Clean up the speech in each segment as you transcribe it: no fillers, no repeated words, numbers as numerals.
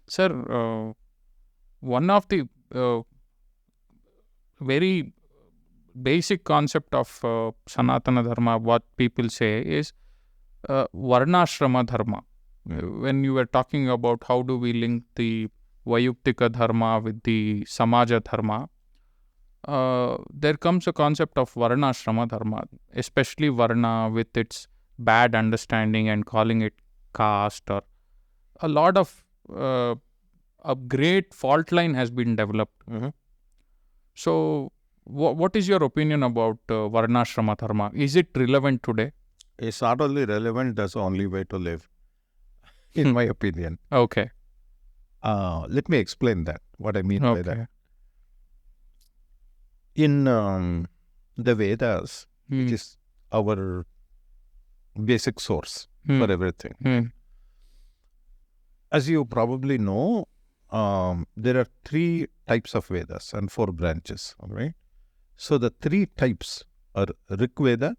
Sir, one of the very basic concept of Sanatana Dharma, what people say is VarnaAshrama Dharma. When you were talking about how do we link the Vayuktika Dharma with the Samaja Dharma, there comes a concept of VarnaAshrama Dharma, especially Varna with its bad understanding and calling it caste, or a lot of a great fault line has been developed. So, what is your opinion about VarnaAshrama Dharma? Is it relevant today? It's not only relevant, that's the only way to live, in my opinion. Okay. Let me explain that, what I mean by that. In the Vedas, which is our basic source for everything, as you probably know, there are 3 types of Vedas and 4 branches, right? So the 3 types are Rig Veda,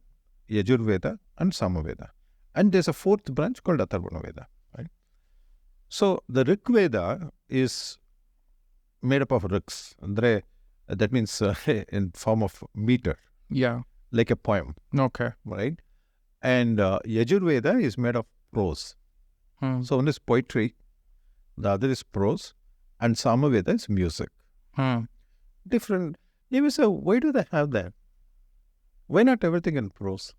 Yajur Veda and Samaveda. And there's a 4th branch called Atharvana Veda, right? So the Rig Veda is made up of rigs. That means in form of meter. Yeah. Like a poem. Okay. Right? And Yajur Veda is made of prose. So one is poetry, the other is prose, and Samaveda is music. Different. You may say, why do they have that? Why not everything in prose?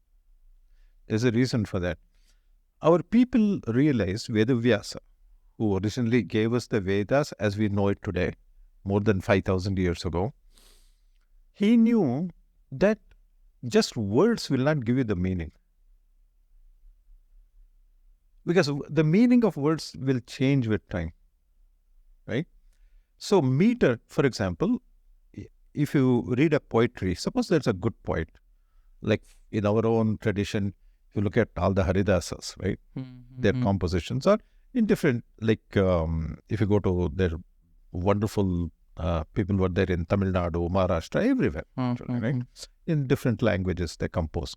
There's a reason for that. Our people realized Vedavyasa, who originally gave us the Vedas as we know it today, more than 5,000 years ago, he knew that just words will not give you the meaning. Because the meaning of words will change with time, right? So meter, for example, if you read a poetry, suppose there's a good poet, like in our own tradition, if you look at all the Haridasas, right? Their compositions are in different, like if you go to their wonderful people were there in Tamil Nadu, Maharashtra, everywhere, right? In different languages they composed.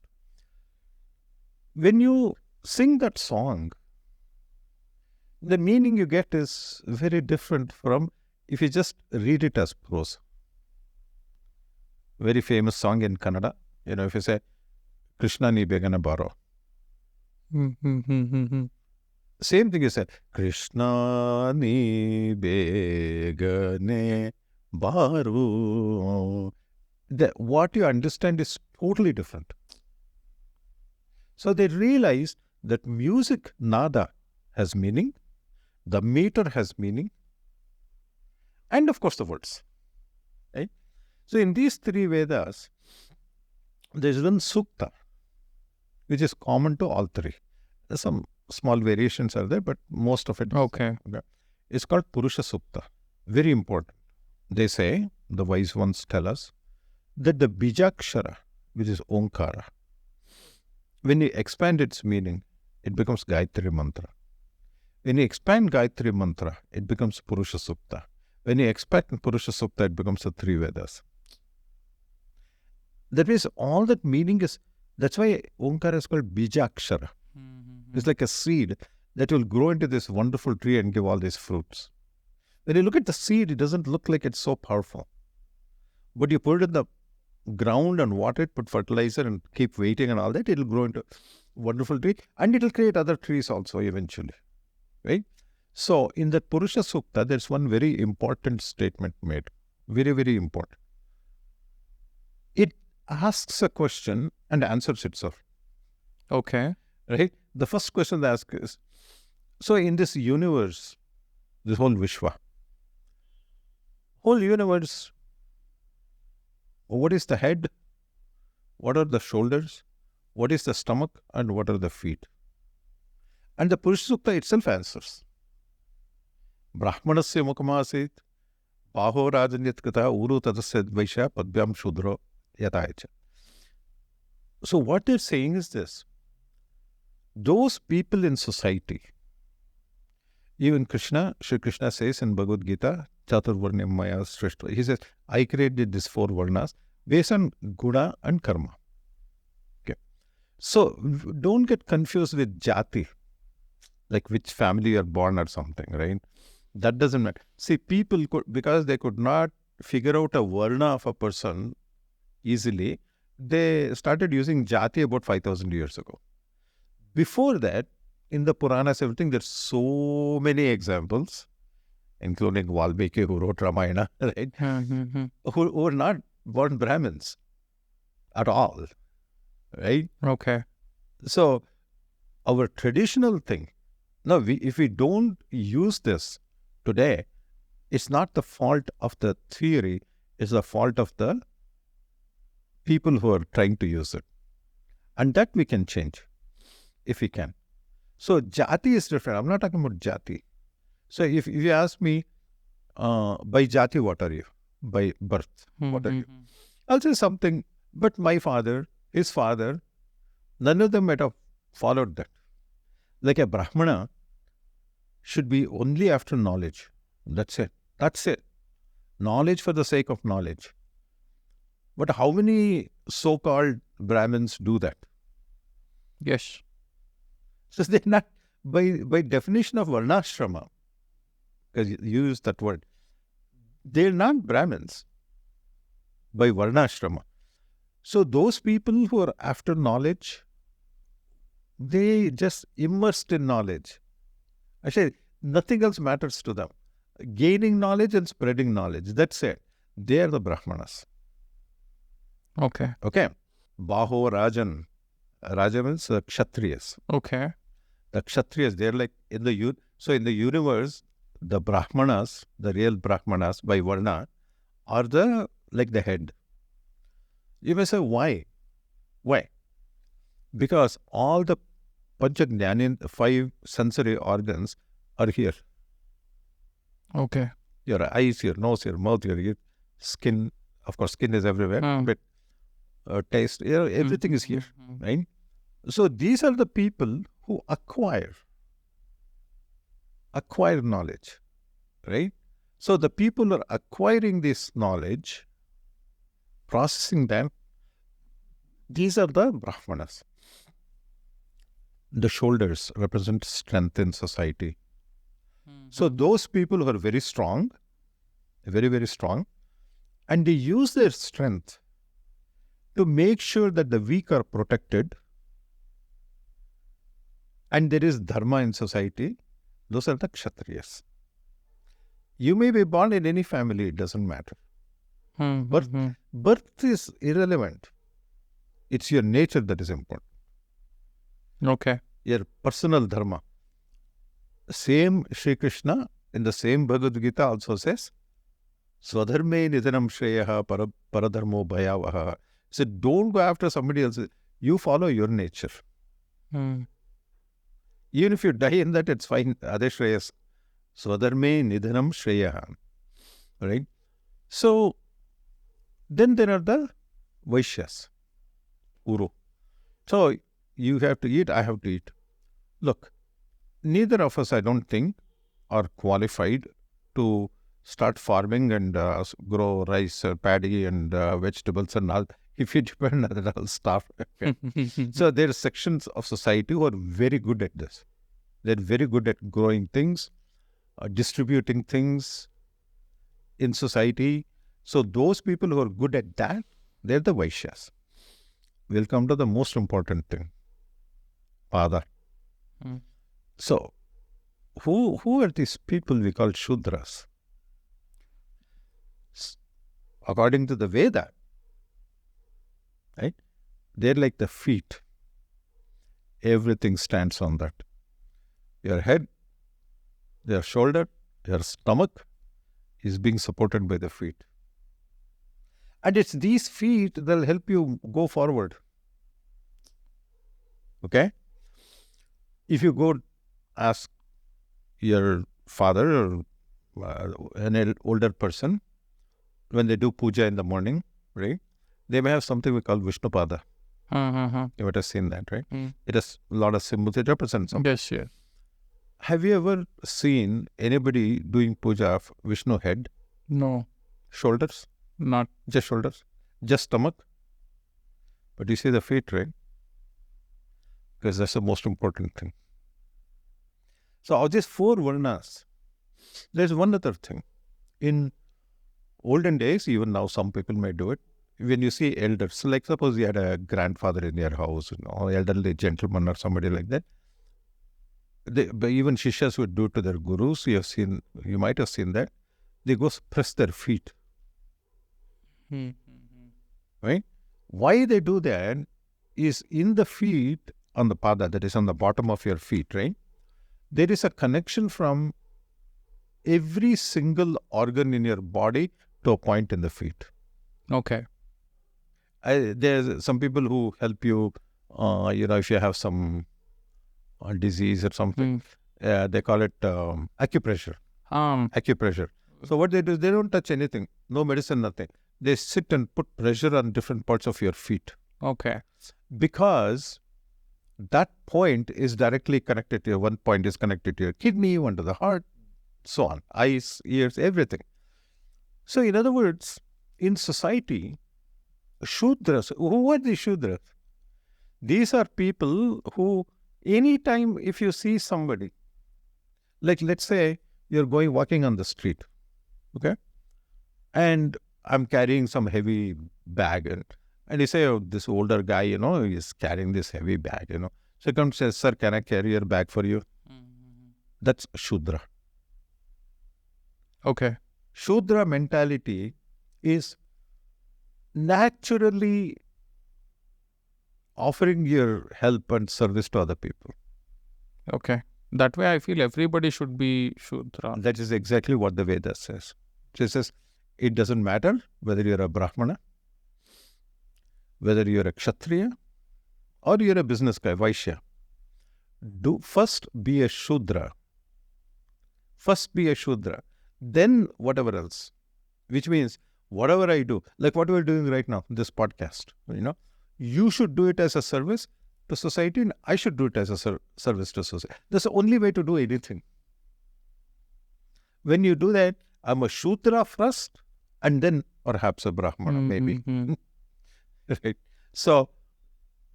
When you sing that song, the meaning you get is very different from if you just read it as prose. Very famous song in Kannada, if you say, Krishna ni begana baro. Same thing you said, Krishna ni begane baro. What you understand is totally different. So they realized that music, nada, has meaning, the meter has meaning, and of course the words. Right? So in these 3 Vedas, there's one sukta, which is common to all 3. There's some small variations are there, but most of it is called Purusha Sukta. Very important. They say, the wise ones tell us, that the Bijakshara, which is Omkara, when you expand its meaning, it becomes Gayatri Mantra. When you expand Gayatri Mantra, it becomes Purusha Sukta. When you expand Purusha Sukta, it becomes the 3 Vedas. That means all that meaning is, that's why Omkara is called Bijakshara. It's like a seed that will grow into this wonderful tree and give all these fruits. When you look at the seed, it doesn't look like it's so powerful. But you put it in the ground and water it, put fertilizer and keep waiting and all that, it will grow into a wonderful tree and it will create other trees also eventually. Right? So in that Purusha Sukta, there's one very important statement made. Very, very important. It asks a question and answers itself. Okay. Right? The first question they ask is, so in this universe, this whole Vishwa, whole universe, what is the head? What are the shoulders? What is the stomach? And what are the feet? And the Purusha Sukta itself answers. Brahmanasya mukamasit, baho rajanyat uru tadasya dvaisha padbyam shudro yatayacha. So what they're saying is this. Those people in society, even Sri Krishna says in Bhagavad Gita, Chaturvarnyam Maya Srishta, he says, I created these 4 varnas based on guna and karma. Okay. So don't get confused with jati, like which family you are born or something, right? That doesn't matter. See, people could, because they could not figure out a varna of a person easily, they started using jati about 5,000 years ago. Before that, in the Puranas, everything, there's so many examples, including Valmiki, who wrote Ramayana, right? Who were not born Brahmins at all, right? Okay. So, our traditional thing, now, if we don't use this today, it's not the fault of the theory, it's the fault of the people who are trying to use it. And that we can change, if we can. So, jati is different. I'm not talking about jati. So, if you ask me, by jati, what are you? By birth, what are you? I'll say something, but my father, his father, none of them might have followed that. Like a Brahmana should be only after knowledge. That's it. That's it. Knowledge for the sake of knowledge. But how many so-called Brahmins do that? Yes. So they're not, by definition of VarnaAshrama, because you use that word, they're not Brahmins by VarnaAshrama. So those people who are after knowledge, they just immersed in knowledge. I say nothing else matters to them. Gaining knowledge and spreading knowledge, that's it. They are the Brahmanas. Okay. Okay. Baho Rajan. Raja means Kshatriyas. Okay. The Kshatriyas, they're like in the so in the universe, the Brahmanas, the real Brahmanas by Varna, are the like the head. You may say, why? Why? Because all the Panchajnani, 5 sensory organs are here. Okay. Your eyes, your nose, your mouth, your skin. Of course, skin is everywhere, but taste, everything is here, right? So these are the people who acquire knowledge, right? So the people are acquiring this knowledge, processing them. These are the Brahmanas. The shoulders represent strength in society. So those people who are very strong, very, very strong, and they use their strength to make sure that the weak are protected and there is dharma in society. Those are the Kshatriyas. You may be born in any family, it doesn't matter. Birth is irrelevant. It's your nature that is important. Okay. Your personal dharma. Same Sri Krishna in the same Bhagavad Gita also says, Swadharme nidhanam shreyaha paradharmo bhayavaha. So don't go after somebody else. You follow your nature. Even if you die in that, it's fine. Adeshreyas. Swadharme nidhanam shreyaha. Right? So then there are the Vaishyas. Uru. So you have to eat, I have to eat. Look, neither of us, I don't think, are qualified to start farming and grow rice, paddy and vegetables and all. If you depend on that, I'll starve. Okay. So there are sections of society who are very good at this. They're very good at growing things, distributing things in society. So those people who are good at that, they're the Vaishyas. We'll come to the most important thing. Pada. So, who are these people we call Shudras? According to the Veda, right? They're like the feet. Everything stands on that. Your head, your shoulder, your stomach is being supported by the feet. And it's these feet that will help you go forward. Okay? If you go ask your father or an older person, when they do puja in the morning, right? They may have something we call Vishnupada. You might have seen that, right? It has a lot of symbols. It represents something. Yes, yes. Have you ever seen anybody doing puja of Vishnu head? No. Shoulders? Not. Just shoulders? Just stomach? But you see the feet, right? Because that's the most important thing. So of these 4 varnas, There's one other thing. In olden days, even now, some people may do it. When you see elders, like suppose you had a grandfather in your house, elderly gentleman or somebody like that. But even shishas would do to their gurus. You might have seen that. They go press their feet. Right? Why they do that is in the feet, on the pada, that is on the bottom of your feet, right? There is a connection from every single organ in your body to a point in the feet. Okay. There's some people who help you, if you have some disease or something, they call it acupressure. Acupressure. So what they do is they don't touch anything, no medicine, nothing. They sit and put pressure on different parts of your feet. Okay. Because that point is directly connected to your, one point is connected to your kidney, one to the heart, so on, eyes, ears, everything. So in other words, in society, Shudras, who are the Shudras? These are people who, anytime if you see somebody, like let's say you're walking on the street, okay? And I'm carrying some heavy bag and you say, oh, this older guy, is carrying this heavy bag, So he comes and says, sir, can I carry your bag for you? That's Shudra. Okay. Shudra mentality is naturally offering your help and service to other people. Okay. That way I feel everybody should be Shudra. That is exactly what the Vedas says. It says, it doesn't matter whether you're a Brahmana, whether you're a Kshatriya, or you're a business guy, Vaishya. First be a Shudra. First be a Shudra. Then whatever else. Which means, whatever I do, like what we're doing right now, this podcast, you should do it as a service to society and I should do it as a service to society. That's the only way to do anything. When you do that, I'm a Shudra first and then perhaps a Brahmana, maybe. Right? So,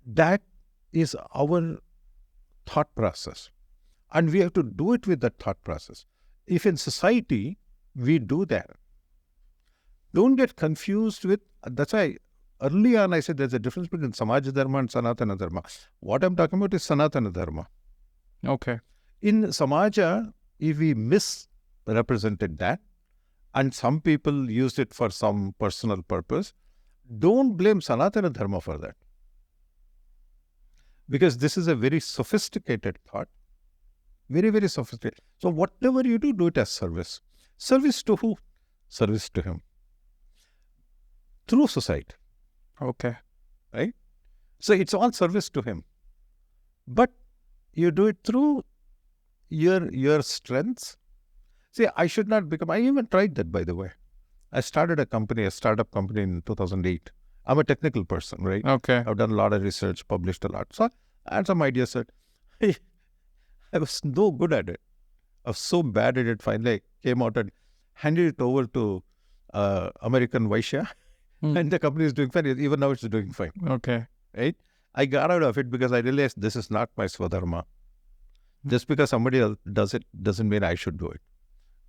that is our thought process. And we have to do it with that thought process. If in society, we do that, don't get confused with, that's why early on I said there's a difference between Samaj Dharma and Sanatana Dharma. What I'm talking about is Sanatana Dharma. Okay. In Samaja, if we misrepresented that, and some people used it for some personal purpose, don't blame Sanatana Dharma for that. Because this is a very sophisticated thought. Very, very sophisticated. So whatever you do, do it as service. Service to who? Service to him. Through society. Okay. Right? So it's all service to him. But you do it through your strengths. See, I should not become, I even tried that, by the way. I started a startup company in 2008. I'm a technical person, right? Okay. I've done a lot of research, published a lot. So I had some ideas that I was no good at it. I was so bad at it, finally I came out and handed it over to American Vaishya. And the company is doing fine. Even now it's doing fine. Okay. Right? I got out of it because I realized this is not my Swadharma. Just because somebody else does it doesn't mean I should do it.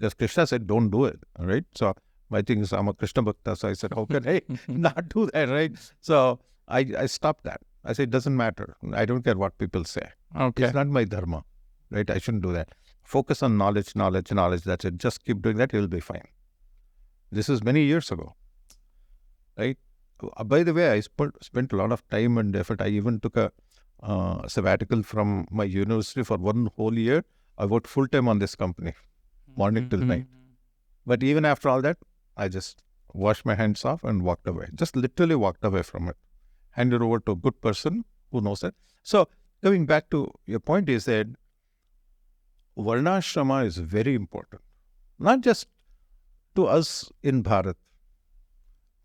Just Krishna said, don't do it. All right? So my thing is, I'm a Krishna Bhakta. So I said, how can I not do that? Right? So I stopped that. I said, it doesn't matter. I don't care what people say. Okay. It's not my dharma. Right? I shouldn't do that. Focus on knowledge. That's it. Just keep doing that. You'll be fine. This is many years ago. Right? By the way, I spent a lot of time and effort. I even took a sabbatical from my university for 1 whole year. I worked full time on this company, morning till night. But even after all that, I just washed my hands off and walked away. Just literally walked away from it. Handed over to a good person who knows that. So, coming back to your point is that VarnaAshrama is very important. Not just to us in Bharat,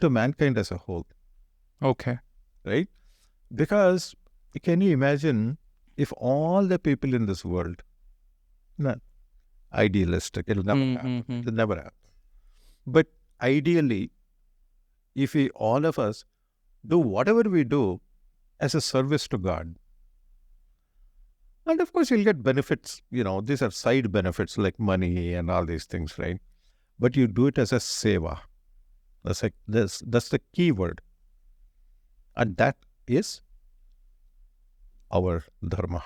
to mankind as a whole. Okay. Right? Because can you imagine if all the people in this world, not idealistic, it'll never happen. It'll never happen. But ideally, if we, all of us, do whatever we do as a service to God, And of course, you'll get benefits. These are side benefits like money and all these things, right? But you do it as a seva. That's the key word. And that is our dharma.